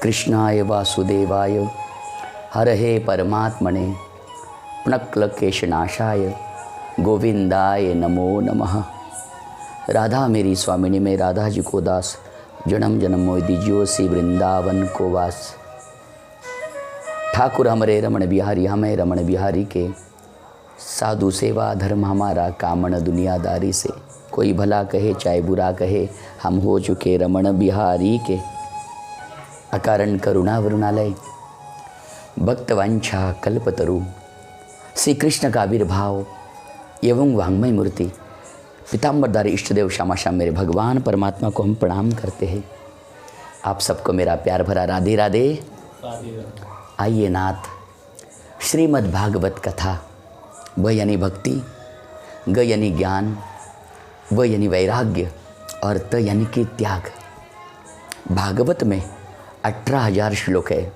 कृष्णाय वासुदेवाय हरहे परमात्मने प्रणक्लकेशनाशाय गोविंदाय नमो नमः। राधा मेरी स्वामिनी में राधा जी को दास, जन्म जन्म मोहि दीजियो सी वृंदावन को वास। ठाकुर हमरे रमण बिहारी, हमें रमण बिहारी के, साधु सेवा धर्म हमारा कामन दुनियादारी से। कोई भला कहे चाहे बुरा कहे, हम हो चुके रमण बिहारी के। अकारण करुणा वरुणालय भक्तवांछा कल्पतरु, श्री कृष्ण का आविर्भाव एवं वांग्मय मूर्ति पीताम्बरधारी इष्टदेव श्यामा श्याम मेरे भगवान परमात्मा को हम प्रणाम करते हैं। आप सबको मेरा प्यार भरा राधे राधे। आइए नाथ, श्रीमद् भागवत कथा, व यानी भक्ति, ग यानी ज्ञान, व यानी वैराग्य और त यानी कि त्याग। भागवत में 18,000 श्लोक है,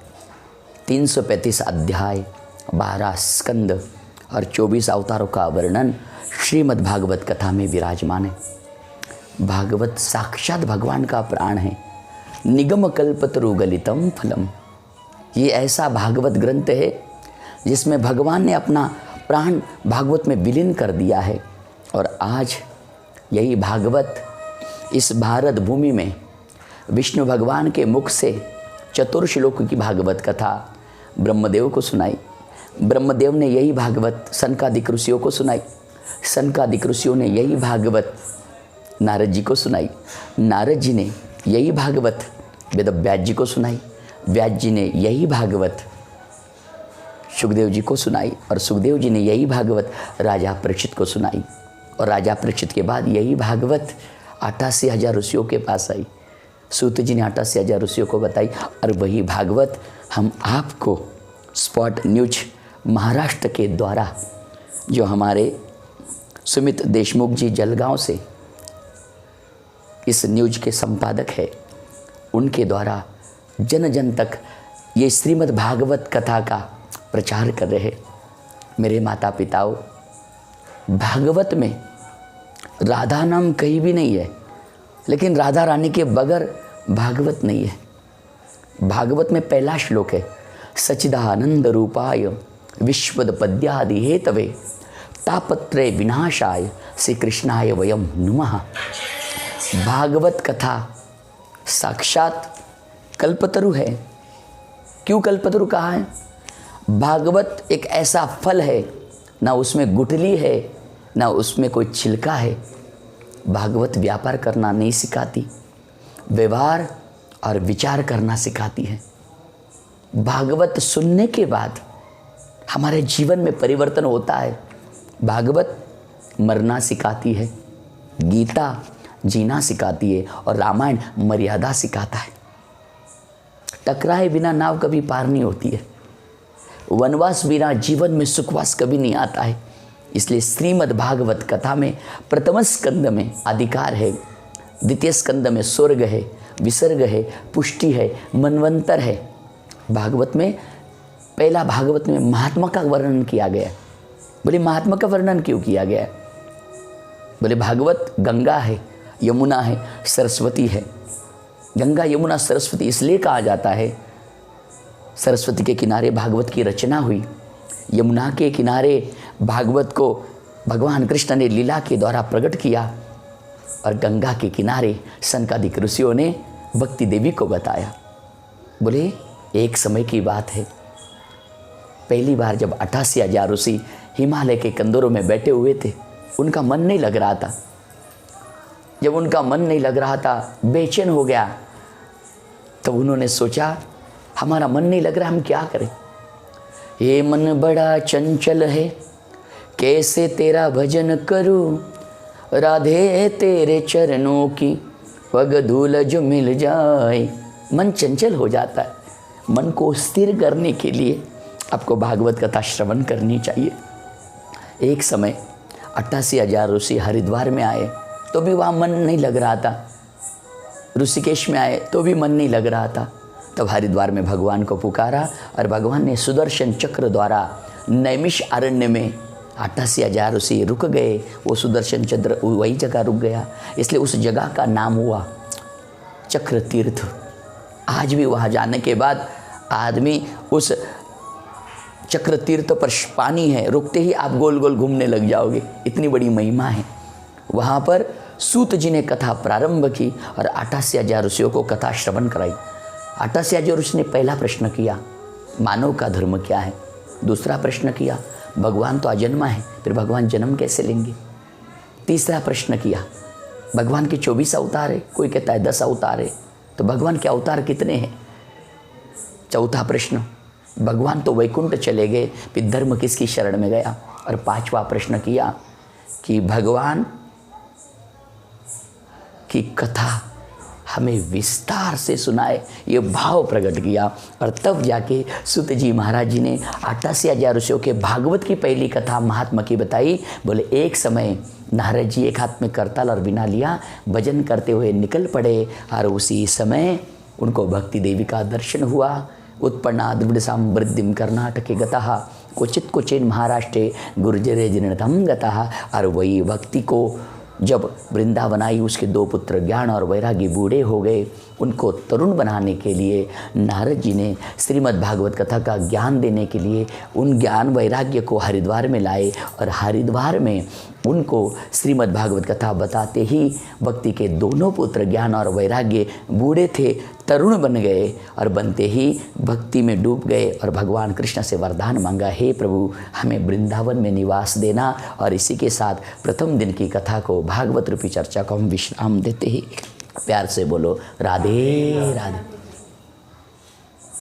335 अध्याय, 12 स्कंद और 24 अवतारों का वर्णन श्रीमद् भागवत कथा में विराजमान है। भागवत साक्षात भगवान का प्राण है। निगम कल्पतरु गलितम फलम, ये ऐसा भागवत ग्रंथ है जिसमें भगवान ने अपना प्राण भागवत में विलीन कर दिया है। और आज यही भागवत इस भारत भूमि में विष्णु भगवान के मुख से चतुर्श्लोक की भागवत कथा ब्रह्मदेव को सुनाई। ब्रह्मदेव ने यही भागवत सनकादिक ऋषियों को सुनाई। सनकादिक ऋषियों ने यही भागवत नारद जी को सुनाई। नारद जी ने यही भागवत वेदव्यास जी को सुनाई। व्यास जी ने यही भागवत सुखदेव जी को सुनाई। और सुखदेव जी ने यही भागवत राजा परीक्षित को सुनाई। और राजा परीक्षित के बाद यही भागवत 88,000 ऋषियों के पास आई। सूत जी ने 88,000 ऋषियों को बताई। और वही भागवत हम आपको स्पॉट न्यूज महाराष्ट्र के द्वारा, जो हमारे सुमित देशमुख जी जलगांव से इस न्यूज के संपादक है, उनके द्वारा जन जन तक ये श्रीमद् भागवत कथा का प्रचार कर रहे। मेरे माता पिताओं, भागवत में राधा नाम कहीं भी नहीं है, लेकिन राधा रानी के बगैर भागवत नहीं है। भागवत में पहला श्लोक है, सच्चिदानंद रूपाय विश्वद पद्यादि हेतवे तापत्रय विनाशाय श्री कृष्णाय वयम नुमः। भागवत कथा साक्षात कल्पतरु है। क्यों कल्पतरु कहा है? भागवत एक ऐसा फल है, ना उसमें गुठली है, ना उसमें कोई छिलका है। भागवत व्यापार करना नहीं सिखाती, व्यवहार और विचार करना सिखाती है। भागवत सुनने के बाद हमारे जीवन में परिवर्तन होता है। भागवत मरना सिखाती है, गीता जीना सिखाती है, और रामायण मर्यादा सिखाता है। टकराए बिना नाव कभी पार नहीं होती है। वनवास बिना जीवन में सुखवास कभी नहीं आता है। इसलिए श्रीमद् भागवत कथा में प्रथम स्कंद में अधिकार है, द्वितीय स्कंद में स्वर्ग है, विसर्ग है, पुष्टि है, मनवंतर है। भागवत में पहला भागवत में महात्मा का वर्णन किया गया। बोले महात्मा का वर्णन क्यों किया गया? बोले भागवत गंगा है, यमुना है, सरस्वती है। गंगा यमुना सरस्वती इसलिए कहा जाता है, सरस्वती के किनारे भागवत की रचना हुई। यमुना के किनारे भागवत को भगवान कृष्ण ने लीला के द्वारा प्रकट किया। और गंगा के किनारे सनकादिक ऋषियों ने भक्ति देवी को बताया। बोले एक समय की बात है, पहली बार जब 88,000 ऋषि हिमालय के कंदरों में बैठे हुए थे, उनका मन नहीं लग रहा था। जब उनका मन नहीं लग रहा था, बेचैन हो गया, तो उन्होंने सोचा हमारा मन नहीं लग रहा, हम क्या करें? ये मन बड़ा चंचल है, कैसे तेरा भजन करूं? राधे तेरे चरणों की पग धूल जो मिल जाए। मन चंचल हो जाता है। मन को स्थिर करने के लिए आपको भागवत कथा श्रवण करनी चाहिए। एक समय 88,000 ऋषि हरिद्वार में आए तो भी वहाँ मन नहीं लग रहा था। ऋषिकेश में आए तो भी मन नहीं लग रहा था। तब हरिद्वार में भगवान को पुकारा और भगवान ने सुदर्शन चक्र द्वारा नैमिष अरण्य में 88,000 ऋषि रुक गए। वो सुदर्शन चक्र वही जगह रुक गया, इसलिए उस जगह का नाम हुआ चक्र तीर्थ। आज भी वहाँ जाने के बाद आदमी उस चक्र तीर्थ पर पानी है, रुकते ही आप गोल गोल घूमने लग जाओगे, इतनी बड़ी महिमा है। वहाँ पर सूत जी ने कथा प्रारंभ की और 88,000 ऋषियों को कथा श्रवण कराई। 88,000 ऋषि ने पहला प्रश्न किया, मानव का धर्म क्या है। दूसरा प्रश्न किया, भगवान तो अजन्मा है, फिर भगवान जन्म कैसे लेंगे। तीसरा प्रश्न किया, भगवान के 24 अवतार है, कोई कहता है 10 अवतार है, तो भगवान के अवतार कितने हैं। चौथा प्रश्न, भगवान तो वैकुंठ चले गए, फिर धर्म किसकी शरण में गया। और पांचवा प्रश्न किया कि भगवान की कथा हमें विस्तार से सुनाए, ये भाव प्रकट किया। और तब जाके सूत जी महाराज जी ने 88,000 ऋषियों के भागवत की पहली कथा महात्मा की बताई। बोले एक समय नारद जी एक हाथ में करताल और वीणा लिया, भजन करते हुए निकल पड़े और उसी समय उनको भक्ति देवी का दर्शन हुआ। उत्पन्ना द्रविड़सां वृद्धिं कर्नाटके गतः क्वचित् क्वचेन महाराष्ट्रे गुर्जरे जिनतम गतः। और वही भक्ति को जब वृंदावन आई, उसके 2 पुत्र ज्ञान और वैरागी बूढ़े हो गए, उनको तरुण बनाने के लिए नारद जी ने श्रीमद् भागवत कथा का ज्ञान देने के लिए उन ज्ञान वैराग्य को हरिद्वार में लाए। और हरिद्वार में उनको श्रीमद् भागवत कथा बताते ही भक्ति के दोनों पुत्र ज्ञान और वैराग्य बूढ़े थे, तरुण बन गए और बनते ही भक्ति में डूब गए और भगवान कृष्ण से वरदान मांगा, हे प्रभु हमें वृंदावन में निवास देना। और इसी के साथ प्रथम दिन की कथा को, भागवत रूपी चर्चा को हम विश्राम देते ही प्यार से बोलो राधे राधे।